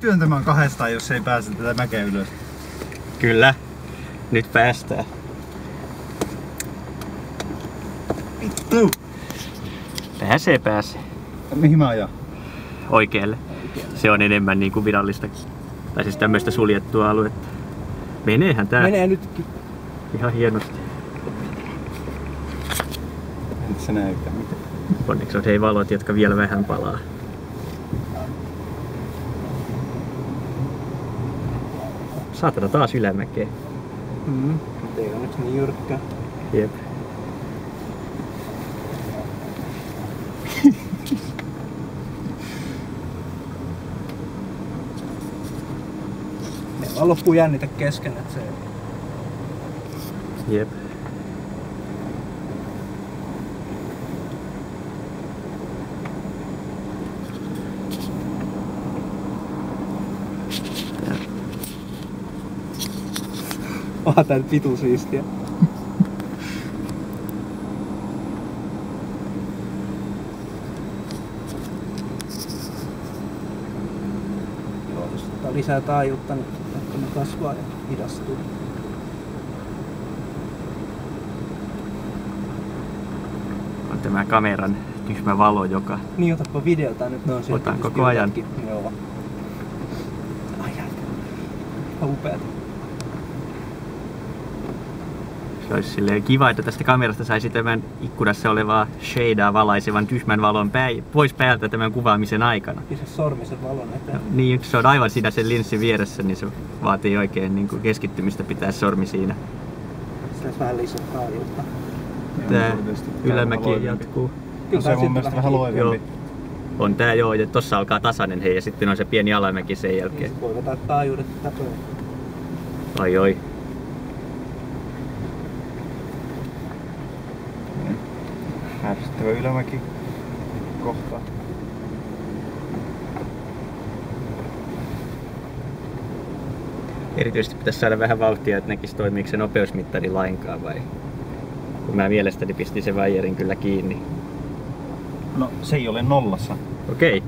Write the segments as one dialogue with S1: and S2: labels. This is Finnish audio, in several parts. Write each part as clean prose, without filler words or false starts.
S1: työntämään kahdestaan, jos ei pääse tätä mäkeä ylös.
S2: Kyllä. Nyt päästään.
S1: Vittu!
S2: Pääsee.
S1: Mihin mä ajan?
S2: Oikealle. Se on enemmän niin kuin virallista. Tai siis tämmöistä suljettua aluetta. Meneehän tää.
S3: Menee nytkin.
S2: Ihan hienosti.
S1: Et se näykään mitään.
S2: Onneksi on hei valot, jotka vielä vähän palaa. Saatana taas ylämäkeä.
S3: Mutta ei onneksi niin jyrkkää.
S2: Jep.
S3: Ne vaan loppuu jännitä kesken, että se...
S2: Jep.
S3: Onhan tää nyt vitu siistiä. Joo, jos ottaa lisää taajuutta, niin ne kasvaa ja hidastuu.
S2: On tämä kameran tyhmä valo, joka...
S3: Niin, otapa videota nyt, ne on sieltä.
S2: Otan koko ajan.
S3: Joo. Ai. Upeata.
S2: Se olisi silleen kiva, että tästä kamerasta saisi tämän ikkunassa olevaa shadea valaisevan tyhmän valon pois päältä tämän kuvaamisen aikana.
S3: Pistä sormisen valon eteen.
S2: Niin, se on aivan siinä sen linssin vieressä, niin se vaatii oikein niin kuin keskittymistä pitää sormi siinä.
S3: Sitä olisi vähän lisää taajuutta.
S2: Tää ylämäki jatkuu.
S3: Kyllä
S1: se on mun mielestä vähän loivempi.
S2: On tää joo, ja tossa alkaa tasainen hei ja sitten on se pieni alamäki sen jälkeen.
S3: Niin, voi vetää taajuudet täpöön.
S2: Oi.
S1: Ärsyttävä ylämäki kohta.
S2: Erityisesti pitäisi saada vähän vauhtia, että näkisi toimiiko se nopeusmittari lainkaan vai... Kun mä mielestäni pistin sen vaijerin kyllä kiinni.
S1: No se ei ole nollassa.
S2: Okei.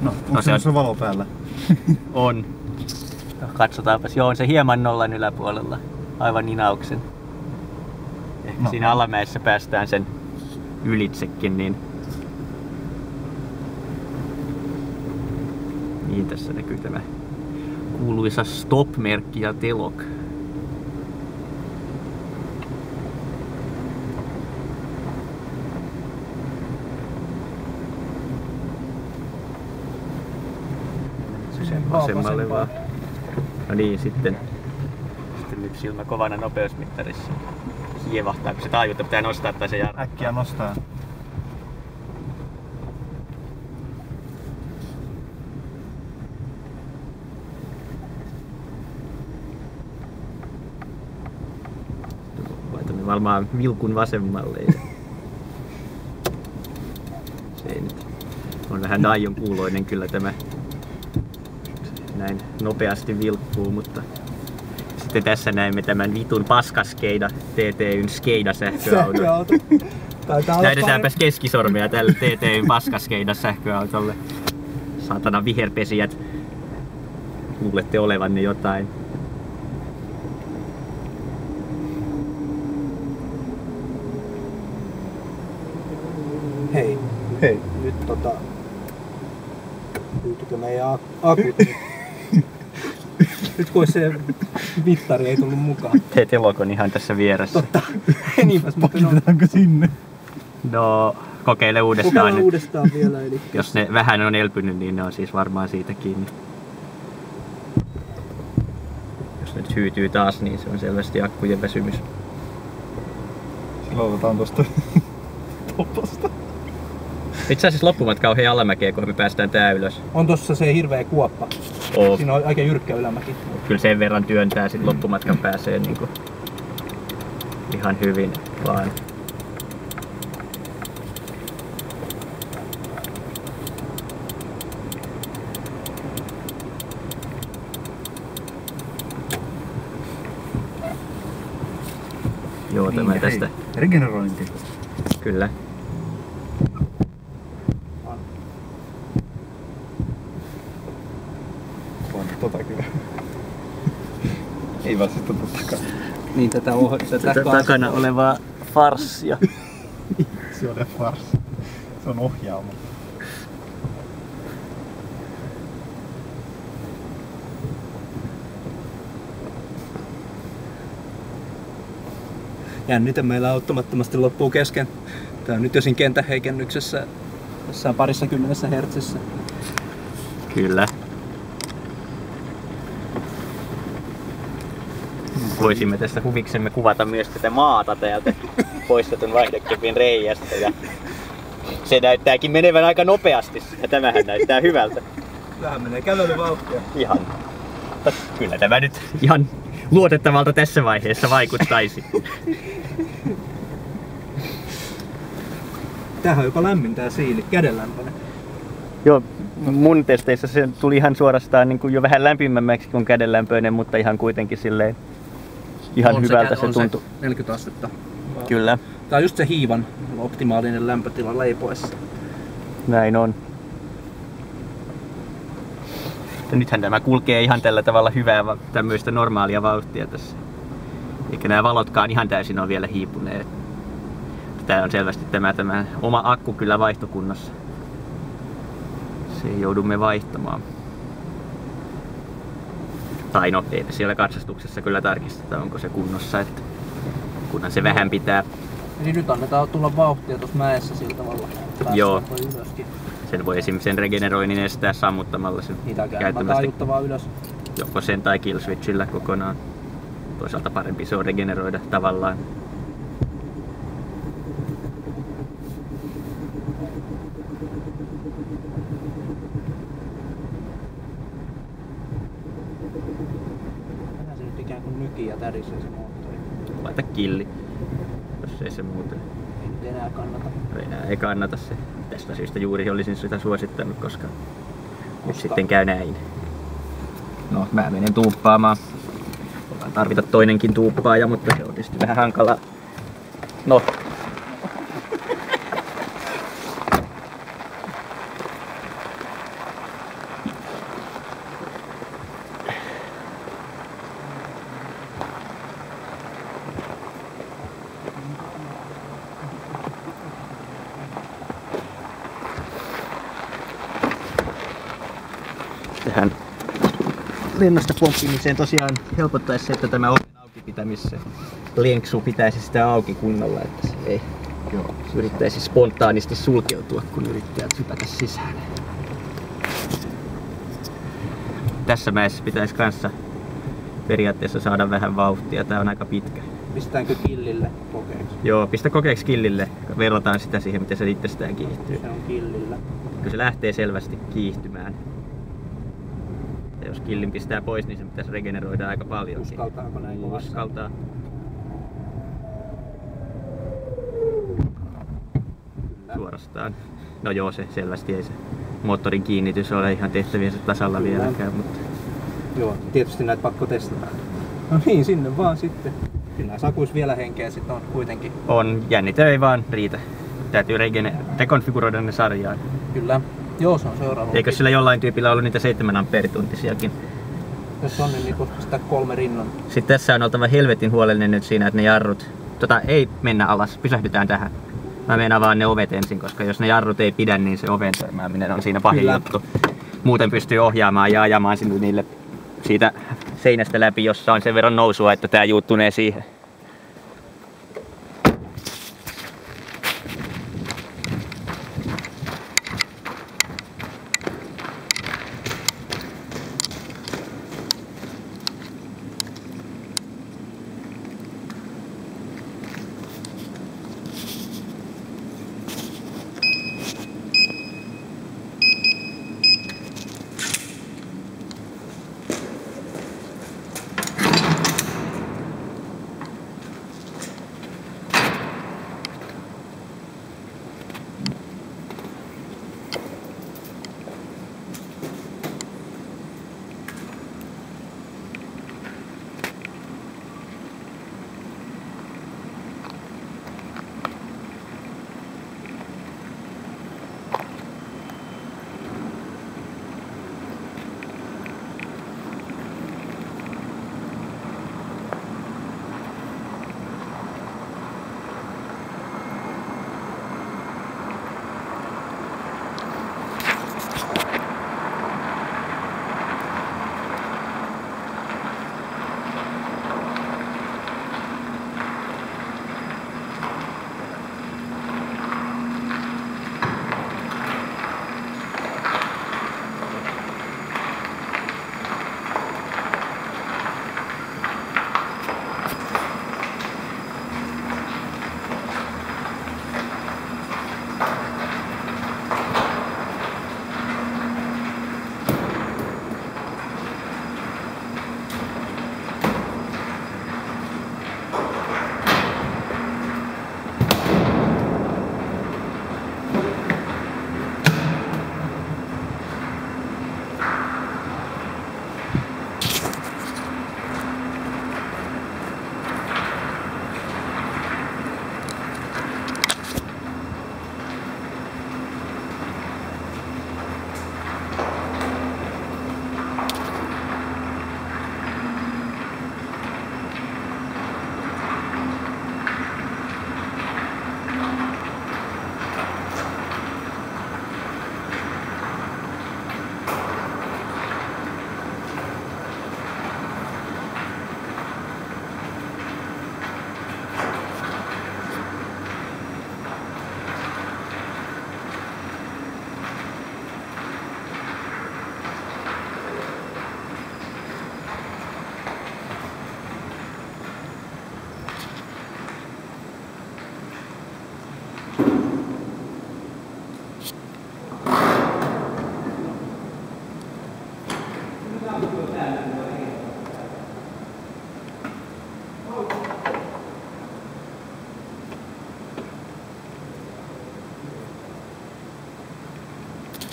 S1: No, onko se on valo päällä?
S2: On. No, katsotaanpas. Joo, on se hieman nollan yläpuolella. Aivan inauksen. Ehkä siinä alamäessä päästään sen ylitsekin, niin... Niin, tässä näkyy tämä kuuluisa stop-merkki ja telok. Vasemmalle vaan. No niin, sitten nyt silmä kovana nopeusmittarissa. Kievahtaa, kun se taajuutta pitää nostaa tai se jarruttaa.
S1: Äkkiä nostaa.
S2: Laitamme varmaan vilkun vasemmalle. Se ei nyt. On vähän Daijon kuuloinen kyllä tämä. Näin nopeasti vilkkuu, mutta sitten tässä näemme tämän vitun paskaskeida TTYn skeida sähköauton. Näytetäänpäs keskisormea tälle TTYn paskaskeida sähköautolle. Saatana viherpesijät. Luulette olevanne jotain.
S3: Hei.
S1: Hei.
S3: Nyt Löytyykö meidän akut? Nyt kun se mittari ei tullut mukaan.
S2: Telok on ihan tässä vieressä.
S3: Totta. Niinpäs muuten on.
S1: Pakitetaanko sinne?
S2: No, kokeile uudestaan.
S3: Kokeillaan uudestaan vielä. Eli...
S2: Jos ne vähän on elpynyt, niin ne on siis varmaan siitä kiinni. Jos nyt hyytyy taas, niin se on selvästi akkujen väsymys.
S1: Silloin otetaan tosta toposta.
S2: Itse asiassa loppumatka on hei alamäkeä, kun me päästään tää ylös.
S3: On tossa se hirveä kuoppa. Siinä on aika jyrkkä ylämäki.
S2: Kyllä sen verran työntää, sit loppumatkan pääsee niinku ihan hyvin vaan. Joo, tämä
S1: Niin,
S2: tästä.
S1: Hei, regenerointi.
S2: Kyllä.
S1: Ei vaan sitten takana.
S3: Niin tätä
S2: takana olevaa farssia.
S1: Se on farssi. Se on ohjaamo.
S3: Jännite meillä auttamattomasti loppuu kesken. Tää on nyt jo siinä kentäheikennyksessä jossain 20 hertsissä.
S2: Kyllä. Voisimme tässä huviksemme kuvata myös tätä maata täältä poistetun vaihdekepin reiästä. Ja se näyttääkin menevän aika nopeasti ja tämähän näyttää hyvältä.
S3: Vähän menee kävelyvauhtia.
S2: Ihan. Kyllä tämä nyt ihan luotettavalta tässä vaiheessa vaikuttaisi.
S3: Tämähän on jopa lämmin tää siili, kädenlämpöinen.
S2: Joo, mun testeissä se tuli ihan suorastaan niin kuin jo vähän lämpimämmäksi kuin kädenlämpöinen, mutta ihan kuitenkin silleen ihan
S3: on
S2: hyvältä se tuntui.
S3: 40 astetta.
S2: Kyllä.
S3: Tää on just se hiivan optimaalinen lämpötila leipoessa.
S2: Näin on. Ja nythän tämä kulkee ihan tällä tavalla hyvää tämmöistä normaalia vauhtia tässä. Eikä nämä valotkaan ihan täysin ole vielä hiipuneet. Tää on selvästi tämä oma akku kyllä vaihtokunnossa. Se joudumme vaihtamaan. Tai no, eipä siellä katsastuksessa kyllä tarkisteta, onko se kunnossa, että kunhan se vähän pitää.
S3: Eli nyt annetaan tulla vauhtia tuossa mäessä sillä tavalla.
S2: Joo. Sen voi esimerkiksi sen regeneroinnin estää sammuttamalla sen
S3: taajuttavaa ylös.
S2: Joko sen tai kill switchillä kokonaan. Toisaalta parempi se on regeneroida tavallaan.
S3: Vähän se nyt ikään kuin nykii ja tärisee se moottori.
S2: Laita killi, jos ei se muuten.
S3: Ei nyt enää kannata.
S2: Enää ei kannata se. Tästä syystä juuri olisin sitä suosittanut, koska nyt sitten käy näin. No, mä menen tuuppaamaan. Voidaan tarvita toinenkin tuuppaaja, mutta se on tietysti vähän hankalaa. No. Tähän lennosta pomppimiseen tosiaan helpottaisi se, että tämä oven auki pitämissä lenksu pitäisi sitä auki kunnolla, että se ei yrittäisi spontaanisti sulkeutua, kun yrittää hypätä sisään. Tässä mäessä pitäisi kanssa periaatteessa saada vähän vauhtia, tää on aika pitkä.
S3: Pistäänkö killille kokeeksi?
S2: Joo, pistä kokeeksi killille. Verrataan sitä siihen, miten se itsestään kiihtyy.
S3: Se on killillä.
S2: Kyllä se lähtee selvästi kiihtymään. Ja jos killin pistää pois, niin se pitäisi regeneroida aika paljon.
S3: Uskaltaako näin kovassa?
S2: Uskaltaa. Suorastaan. No joo, se selvästi ei se moottorin kiinnitys ole ihan tehtäviensä tasalla vieläkään. Mutta...
S3: Joo, tietysti näitä pakko testata. No niin, sinne vaan sitten. Kyllä sakuis vielä henkeä sitten on kuitenkin.
S2: On, jännite ei vaan riitä. Täytyy rekonfiguroida ne sarjaan.
S3: Kyllä. Joo, se on seuraava.
S2: Eikö sillä jollain tyypillä ollut niitä 7 ampere-tuntisiakin?
S3: Jos on, niin voisi pistää 3 rinnan.
S2: Sitten tässä on oltava helvetin huolellinen nyt siinä, että ne jarrut... ei mennä alas, pysähdytään tähän. Mä meinaan vaan ne ovet ensin, koska jos ne jarrut ei pidä, niin se oven törmääminen on siinä pahin juttu. Muuten pystyy ohjaamaan ja ajamaan niille siitä seinästä läpi, jossa on sen verran nousua, että tää juuttunee siihen.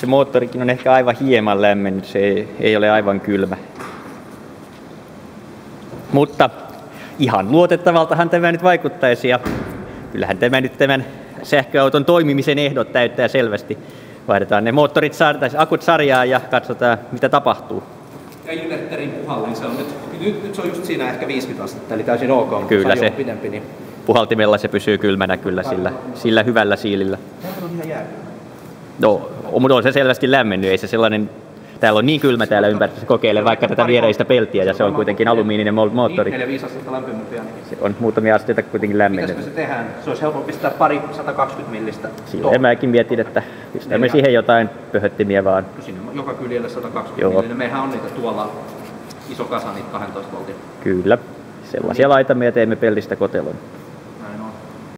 S2: se moottorikin on ehkä aivan hieman lämmennyt, se ei ole aivan kylmä. Mutta ihan luotettavaltahan tämä nyt vaikuttaisi ja kyllähän tämä nyt tämän sähköauton toimimisen ehdot täyttää selvästi. Vaihdetaan ne moottorit, akut sarjaan ja katsotaan mitä tapahtuu.
S3: Ja inverterin puhallin se on nyt se on just siinä ehkä 50 astetta, eli täysin ok,
S2: kyllä se
S3: pidempi. Niin...
S2: Puhaltimella se pysyy kylmänä kyllä sillä hyvällä siilillä.
S3: Tämä on ihan jäänyt.
S2: No, mutta on se selvästi lämmennyt, ei se sellainen... Täällä on niin kylmä täällä ympäristössä kokeile vaikka tätä viereistä peltiä ja se on kuitenkin alumiininen moottori.
S3: 4-5 astetta lämpimämpi ainakin.
S2: Se on muutamia asteita kuitenkin lämmennyt.
S3: Mitäs me se tehdään? Se olisi helppo pistää pari 120 millistä.
S2: Silleen mäkin mietin, että pistämme siihen jotain pöhöttimiä vaan.
S3: Sinne joka kyljelle 120 millinen. Meillähän on niitä tuolla iso kasa niitä 12 voltin.
S2: Kyllä. Sellaisia laitamme ja teemme pellistä kotelon.